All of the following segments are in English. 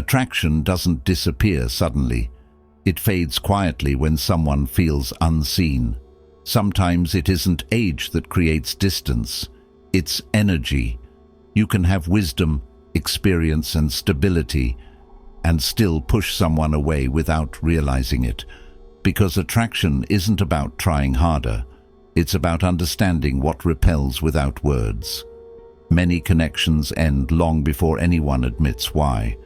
Attraction doesn't disappear suddenly. It fades quietly when someone feels unseen. Sometimes it isn't age that creates distance. It's energy. You can have wisdom, experience, and stability, and still push someone away without realizing it. Because attraction isn't about trying harder. It's about understanding what repels without words. Many connections end long before anyone admits why.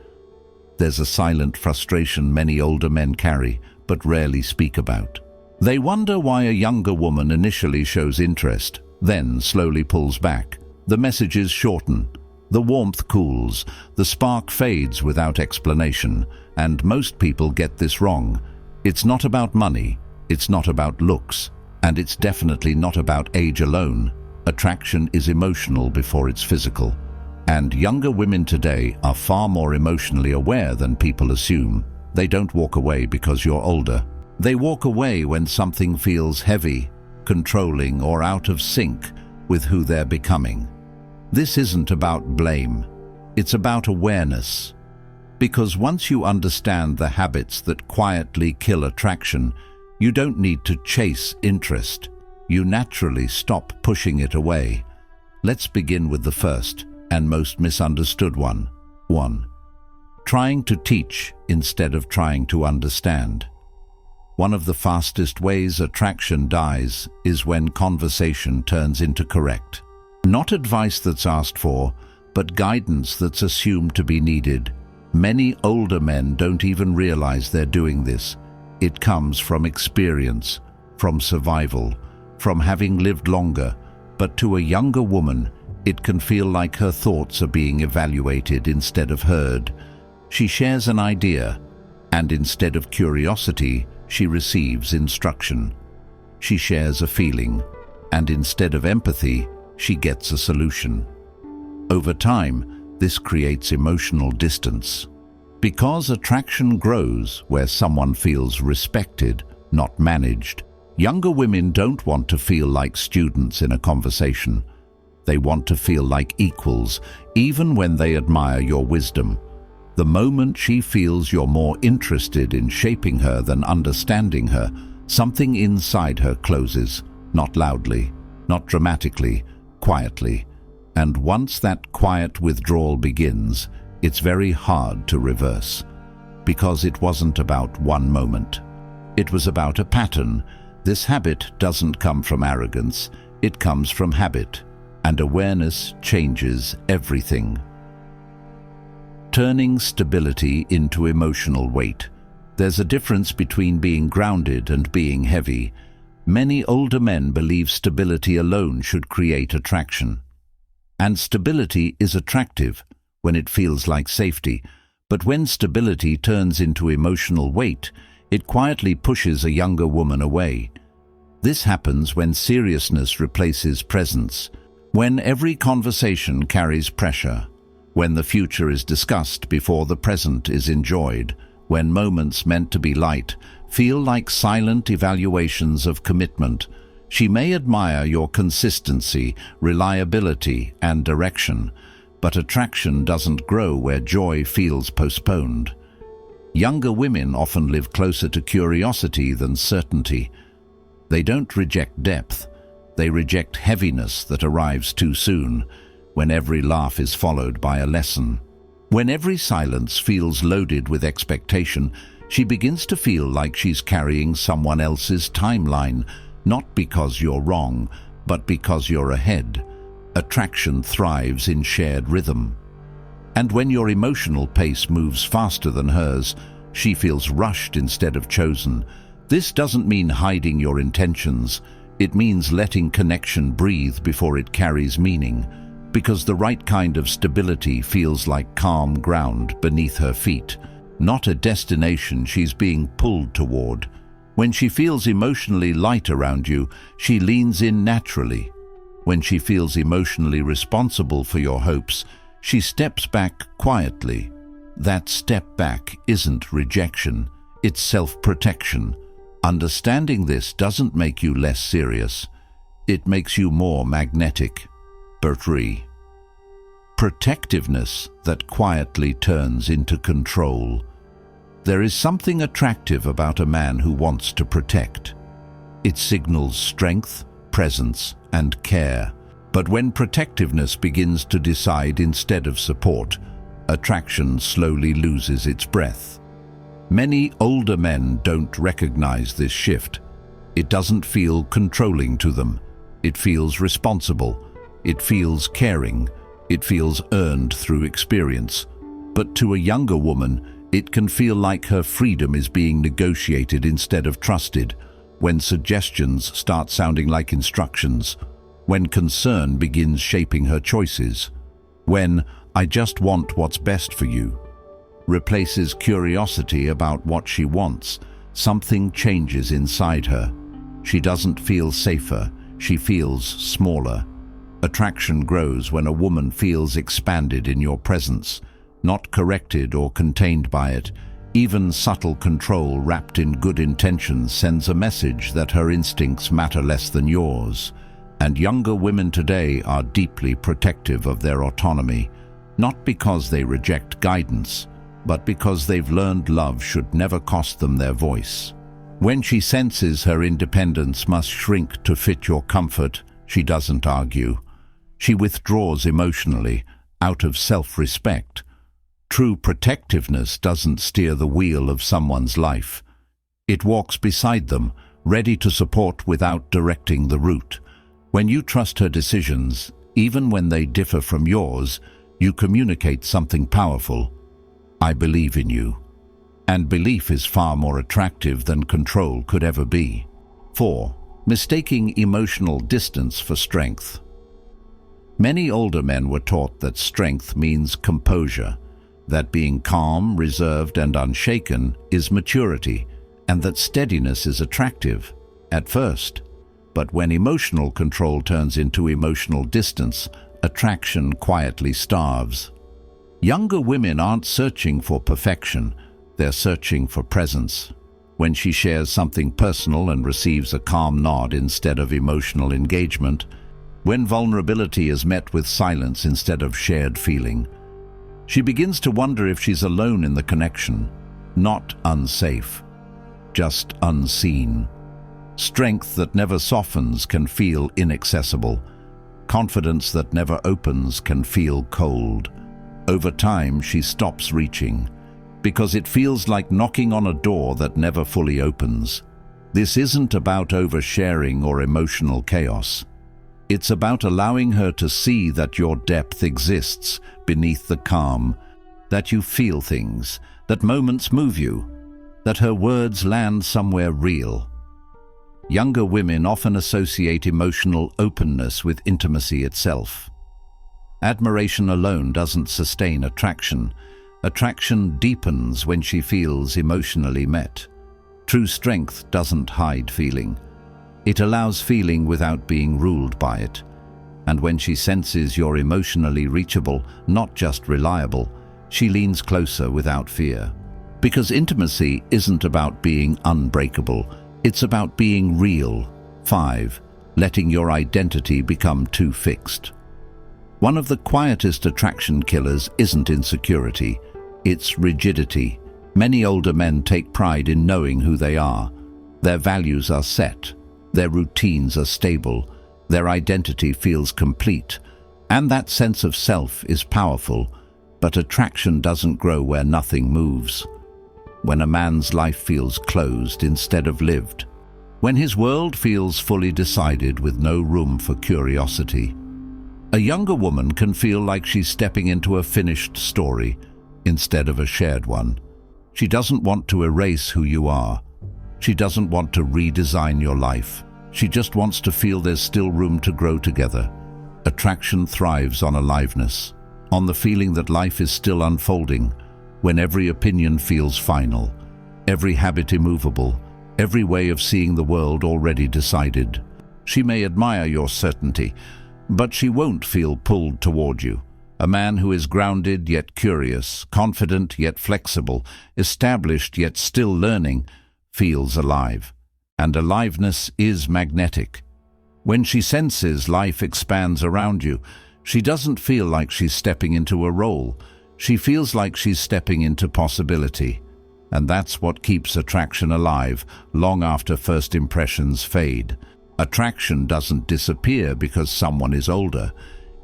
There's a silent frustration many older men carry, but rarely speak about. They wonder why a younger woman initially shows interest, then slowly pulls back. The messages shorten, the warmth cools, the spark fades without explanation, and most people get this wrong. It's not about money, it's not about looks, and it's definitely not about age alone. Attraction is emotional before it's physical. And younger women today are far more emotionally aware than people assume. They don't walk away because you're older. They walk away when something feels heavy, controlling, or out of sync with who they're becoming. This isn't about blame. It's about awareness. Because once you understand the habits that quietly kill attraction, you don't need to chase interest. You naturally stop pushing it away. Let's begin with the first and most misunderstood one. 1. Trying to teach instead of trying to understand. One of the fastest ways attraction dies is when conversation turns into correct. Not advice that's asked for, but guidance that's assumed to be needed. Many older men don't even realize they're doing this. It comes from experience, from survival, from having lived longer. But to a younger woman, it can feel like her thoughts are being evaluated instead of heard. She shares an idea, and instead of curiosity, she receives instruction. She shares a feeling, and instead of empathy, she gets a solution. Over time, this creates emotional distance. Because attraction grows where someone feels respected, not managed, younger women don't want to feel like students in a conversation. They want to feel like equals, even when they admire your wisdom. The moment she feels you're more interested in shaping her than understanding her, something inside her closes, not loudly, not dramatically, quietly. And once that quiet withdrawal begins, it's very hard to reverse. Because it wasn't about one moment. It was about a pattern. This habit doesn't come from arrogance, it comes from habit. And awareness changes everything. Turning stability into emotional weight. There's a difference between being grounded and being heavy. Many older men believe stability alone should create attraction. And stability is attractive when it feels like safety, but when stability turns into emotional weight, it quietly pushes a younger woman away. This happens when seriousness replaces presence, when every conversation carries pressure, when the future is discussed before the present is enjoyed, when moments meant to be light feel like silent evaluations of commitment. She may admire your consistency, reliability, and direction, but attraction doesn't grow where joy feels postponed. Younger women often live closer to curiosity than certainty. They don't reject depth. They reject heaviness that arrives too soon, when every laugh is followed by a lesson. When every silence feels loaded with expectation, she begins to feel like she's carrying someone else's timeline, not because you're wrong, but because you're ahead. Attraction thrives in shared rhythm. And when your emotional pace moves faster than hers, she feels rushed instead of chosen. This doesn't mean hiding your intentions. It means letting connection breathe before it carries meaning, because the right kind of stability feels like calm ground beneath her feet, not a destination she's being pulled toward. When she feels emotionally light around you, she leans in naturally. When she feels emotionally responsible for your hopes, she steps back quietly. That step back isn't rejection, it's self-protection. Understanding this doesn't make you less serious. It makes you more magnetic. 3. protectiveness that quietly turns into control. There is something attractive about a man who wants to protect. It signals strength, presence, and care. But when protectiveness begins to decide instead of support, attraction slowly loses its breath. Many older men don't recognize this shift. It doesn't feel controlling to them. It feels responsible. It feels caring. It feels earned through experience. But to a younger woman, it can feel like her freedom is being negotiated instead of trusted, when suggestions start sounding like instructions, when concern begins shaping her choices, when "I just want what's best for you" replaces curiosity about what she wants. Something changes inside her. She doesn't feel safer, she feels smaller. Attraction grows when a woman feels expanded in your presence, not corrected or contained by it. Even subtle control wrapped in good intentions sends a message that her instincts matter less than yours. And younger women today are deeply protective of their autonomy, not because they reject guidance, but because they've learned love should never cost them their voice. When she senses her independence must shrink to fit your comfort, she doesn't argue. She withdraws emotionally, out of self-respect. True protectiveness doesn't steer the wheel of someone's life. It walks beside them, ready to support without directing the route. When you trust her decisions, even when they differ from yours, you communicate something powerful. "I believe in you." And belief is far more attractive than control could ever be. 4. Mistaking emotional distance for strength. Many older men were taught that strength means composure, that being calm, reserved, and unshaken is maturity, and that steadiness is attractive at first. But when emotional control turns into emotional distance, attraction quietly starves. Younger women aren't searching for perfection, they're searching for presence. When she shares something personal and receives a calm nod instead of emotional engagement, when vulnerability is met with silence instead of shared feeling, she begins to wonder if she's alone in the connection, not unsafe, just unseen. Strength that never softens can feel inaccessible. Confidence that never opens can feel cold. Over time, she stops reaching, because it feels like knocking on a door that never fully opens. This isn't about oversharing or emotional chaos. It's about allowing her to see that your depth exists beneath the calm, that you feel things, that moments move you, that her words land somewhere real. Younger women often associate emotional openness with intimacy itself. Admiration alone doesn't sustain attraction. Attraction deepens when she feels emotionally met. True strength doesn't hide feeling. It allows feeling without being ruled by it. And when she senses you're emotionally reachable, not just reliable, she leans closer without fear. Because intimacy isn't about being unbreakable, it's about being real. 5. Letting your identity become too fixed. One of the quietest attraction killers isn't insecurity, it's rigidity. Many older men take pride in knowing who they are. Their values are set, their routines are stable, their identity feels complete, and that sense of self is powerful, but attraction doesn't grow where nothing moves. When a man's life feels closed instead of lived, when his world feels fully decided with no room for curiosity. A younger woman can feel like she's stepping into a finished story instead of a shared one. She doesn't want to erase who you are. She doesn't want to redesign your life. She just wants to feel there's still room to grow together. Attraction thrives on aliveness, on the feeling that life is still unfolding, when every opinion feels final, every habit immovable, every way of seeing the world already decided. She may admire your certainty, but she won't feel pulled toward you. A man who is grounded yet curious, confident yet flexible, established yet still learning, feels alive. And aliveness is magnetic. When she senses life expands around you, She doesn't feel like she's stepping into a role. She feels like she's stepping into possibility. And that's what keeps attraction alive long after first impressions fade. Attraction doesn't disappear because someone is older.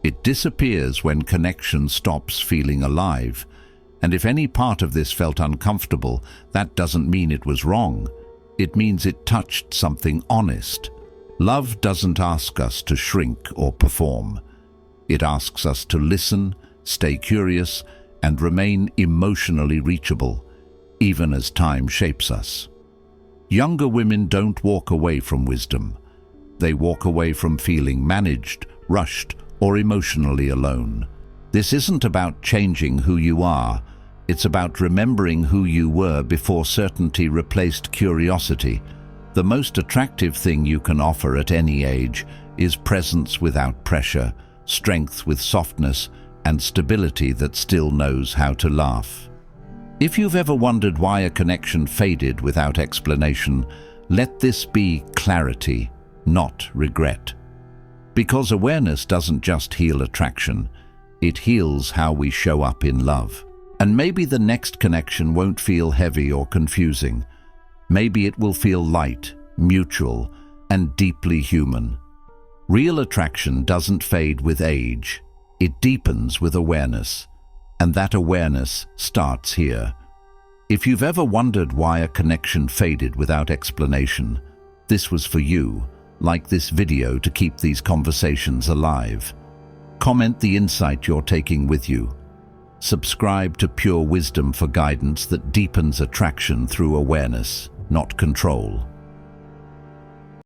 It disappears when connection stops feeling alive. And if any part of this felt uncomfortable, that doesn't mean it was wrong. It means it touched something honest. Love doesn't ask us to shrink or perform. It asks us to listen, stay curious, and remain emotionally reachable, even as time shapes us. Younger women don't walk away from wisdom. They walk away from feeling managed, rushed, or emotionally alone. This isn't about changing who you are. It's about remembering who you were before certainty replaced curiosity. The most attractive thing you can offer at any age is presence without pressure, strength with softness, and stability that still knows how to laugh. If you've ever wondered why a connection faded without explanation, let this be clarity, not regret. Because awareness doesn't just heal attraction, it heals how we show up in love. And maybe the next connection won't feel heavy or confusing. Maybe it will feel light, mutual, and deeply human. Real attraction doesn't fade with age. It deepens with awareness. And that awareness starts here. If you've ever wondered why a connection faded without explanation, this was for you. Like this video to keep these conversations alive. Comment the insight you're taking with you. Subscribe to Pure Wisdom for guidance that deepens attraction through awareness, not control.